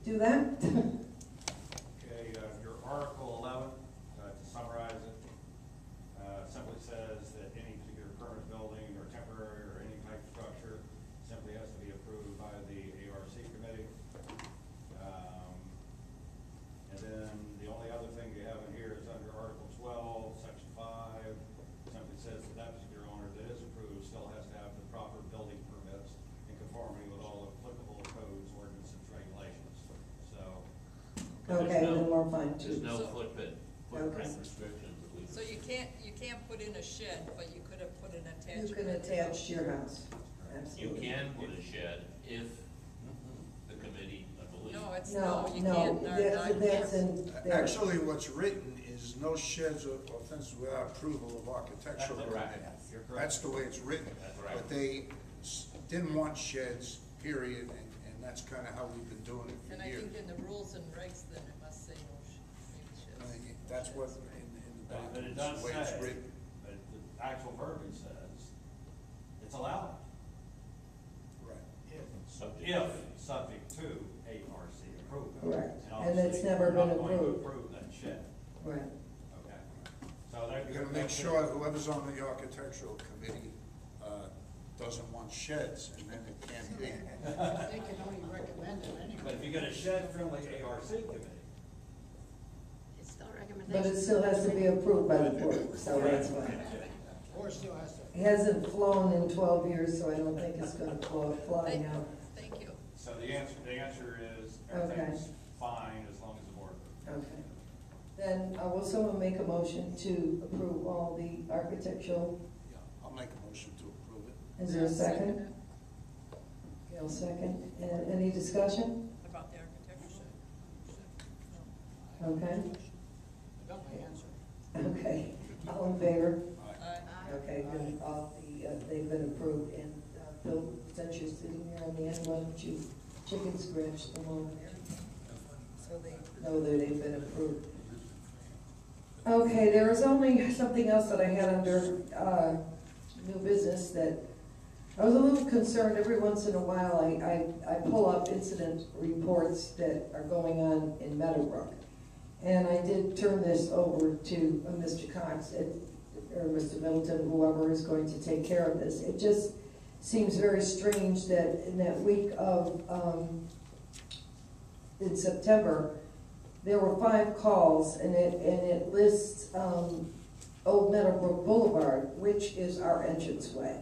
do that? Okay, your Article 11, to summarize it, simply says that any particular permanent building or temporary or any type of structure simply has to be approved by the ARC committee. And then the only other thing you have in here is under Article 12, Section 5, simply says that that particular owner that is approved still has to have the proper building permits in conformity with all applicable codes, ordinances, regulations. So. Okay, then we're fine too. There's no footprint Okay. restrictions, at least. So you can't put in a shed, but you could have put an attachment. You can attach to your house, You absolutely. can put a shed if the committee, I believe. No, it's, No, no, you no, can't. that's in there. Actually, what's written is no sheds or fences without approval of architectural That's committee. correct. You're correct. That's the way it's written. That's right. But they didn't want sheds, period, and that's kind of how we've been doing it And for I years. think in the rules and regs, then it must say no sheds. That's what, in the But it documents, does the way it's say, written. but the actual verbiage says it's allowed Right. subject to ARC approval. Correct. And obviously, it's never we're not been going to approved. approve that shed. Right. Okay. So that. You gotta make sure whoever's on the architectural committee, doesn't want sheds, and then it can't be. They can only recommend it anyway. But if you get a shed-friendly ARC committee, It's still a But recommendation. it still has to be approved by the board, so that's why. Or still has to. It hasn't flown in 12 years, so I don't think it's gonna fly now. Thank you. so the answer is everything's fine as long as the board approves. Okay. Then, will someone make a motion to approve all the architectural? Yeah, I'll make a motion to approve it. Is there a second? Gail, second. And any discussion? About the architecture. Okay. I got my answer. Okay. All in favor? Aye. Okay, good. All the, they've been approved. And Bill, since you're sitting there on the end, why don't you chicken scratch them over there? So they know that they've been approved. Okay, there was only something else that I had under new business that I was a little concerned. Every once in a while I pull up incident reports that are going on in Meadowbrook. And I did turn this over to Mr. Cox or Mr. Middleton, whoever is going to take care of this. It just seems very strange that in that week of, in September, there were 5 calls, and it lists Old Meadowbrook Boulevard, which is our entranceway.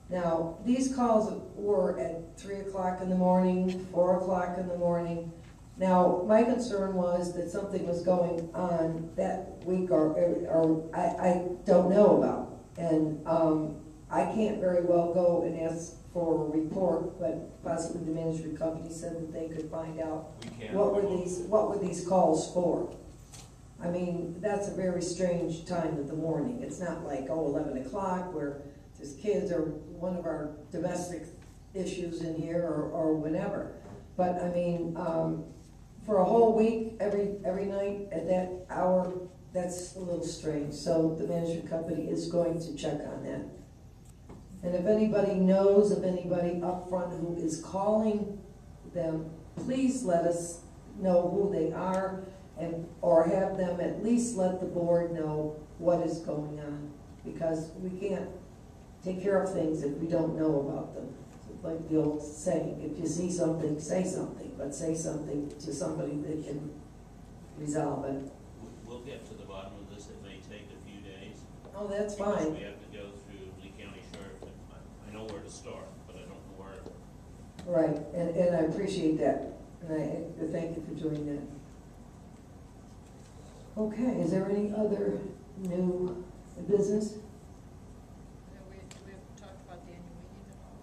Now, these calls were at 3 o'clock in the morning, 4 o'clock in the morning. Now, my concern was that something was going on that week or I don't know about. And I can't very well go and ask for a report, but possibly the management company said that they could find out what were these calls for. I mean, that's a very strange time of the morning. It's not like, 11 o'clock where there's kids or one of our domestic issues in here or whatever. But I mean, for a whole week, every night at that hour, that's a little strange. So the management company is going to check on that. And if anybody knows of anybody up front who is calling them, please let us know who they are, or have them at least let the board know what is going on, because we can't take care of things if we don't know about them. It's like the old saying, if you see something, say something, but say something to somebody that can resolve it. We'll get to the bottom of this. It may take a few days. Oh, that's Because fine. we have to go through Lee County Sheriff. I know where to start, but I don't know where. Right, and I appreciate that, and I thank you for doing that. Okay, is there any other new business? We haven't talked about the annual meeting at all.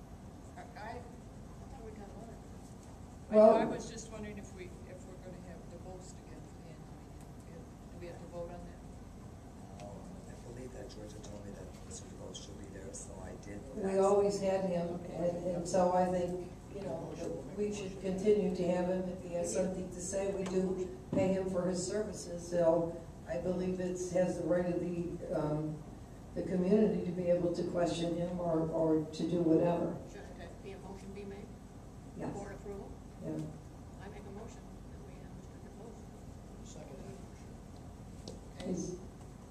I thought we got one. Well- I was just wondering if we're gonna have the votes again for the annual meeting. Do we have to vote on that? I believe that Georgia told me that Mr. DeVos should be there, so I did. We always had him, and so I think, that we should continue to have him. If he has something to say, we do pay him for his services, so I believe it has the right of the community to be able to question him or to do whatever. Should be a motion be made Yes. for approval? Yeah. I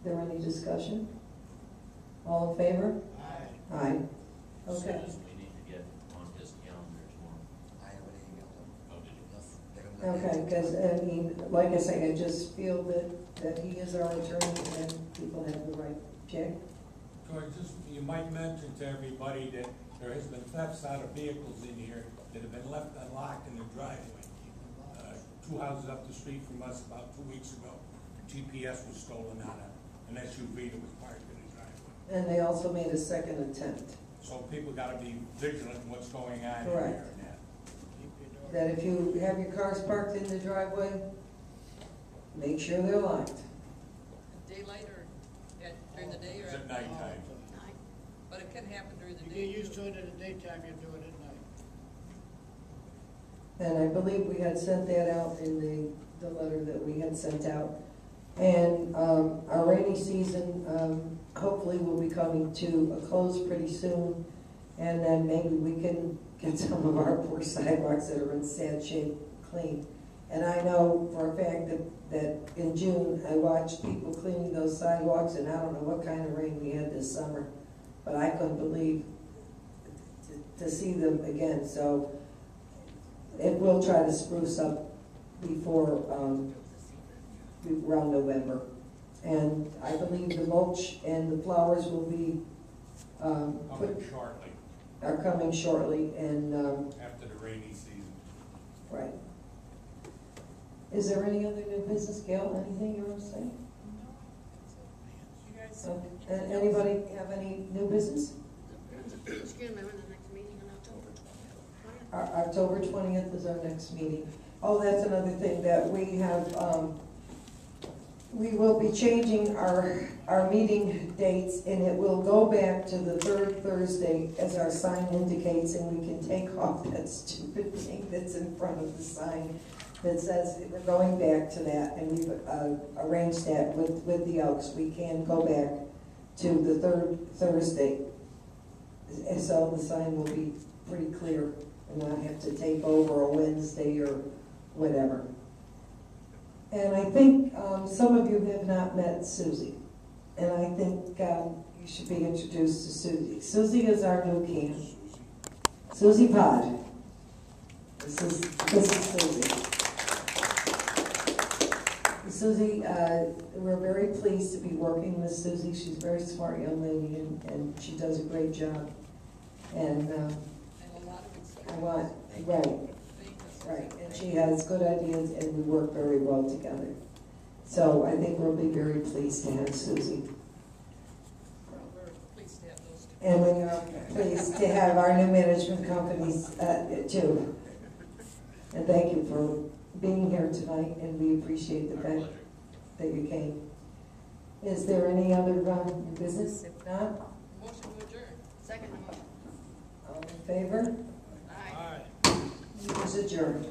there any discussion? All in favor? Aye. Aye. As soon Okay. as we need to get on his calendar tomorrow. I already emailed them. Oh, did you? Yes, they're gonna let me Okay, know. because, I mean, like I say, I just feel that he is our attorney and people have the right. Jay? George, just, you might mention to everybody that there has been thefts out of vehicles in here that have been left unlocked in the driveway. 2 houses up the street from us about 2 weeks ago, GPS was stolen out of an SUV that was parked in the driveway. And they also made a second attempt, So people gotta be vigilant in what's going on in Correct. here and that. Keep your door. that if you have your cars parked in the driveway, make sure they're locked. Daylight or during the day or? It's at nighttime. But it can happen during the You day. get used to it in the daytime, you do it at night. And I believe we had sent that out in the letter that we had sent out. And our rainy season hopefully will be coming to a close pretty soon. And then maybe we can get some of our poor sidewalks that are in sad shape cleaned. And I know for a fact that in June, I watched people cleaning those sidewalks, and I don't know what kind of rain we had this summer, but I couldn't believe to see them again. So it will try to spruce up before around November. And I believe the mulch and the flowers will be Coming shortly, are coming shortly, and after the rainy season. right. Is there any other new business, Gail? Anything you want to say? You guys. And anybody have any new business? Excuse me, when the next meeting in October 20th? October 20th is our next meeting. Oh, that's another thing that we have, we will be changing our meeting dates, and it will go back to the third Thursday as our sign indicates, and we can take off that stupid thing that's in front of the sign that says we're going back to that, and we've arranged that with the Elks. We can go back to the third Thursday. And so the sign will be pretty clear and not have to take over a Wednesday or whatever. And I think some of you have not met Susie, and I think you should be introduced to Susie. Susie is our new can. Susie Pod. This is Susie. Susie, we're very pleased to be working with Susie. She's a very smart young lady, and she does a great job. And And a lot of experience. I want, right, and she has good ideas, and we work very well together. So I think we'll be very pleased to have Susie. We're pleased to have those two. And we are pleased to have our new management companies too. And thank you for being here tonight, and we appreciate the Our fact pleasure. that you came. Is there any other business? If not, Motion to adjourn. Second motion. all in favor? Aye. Aye. Meeting is adjourned.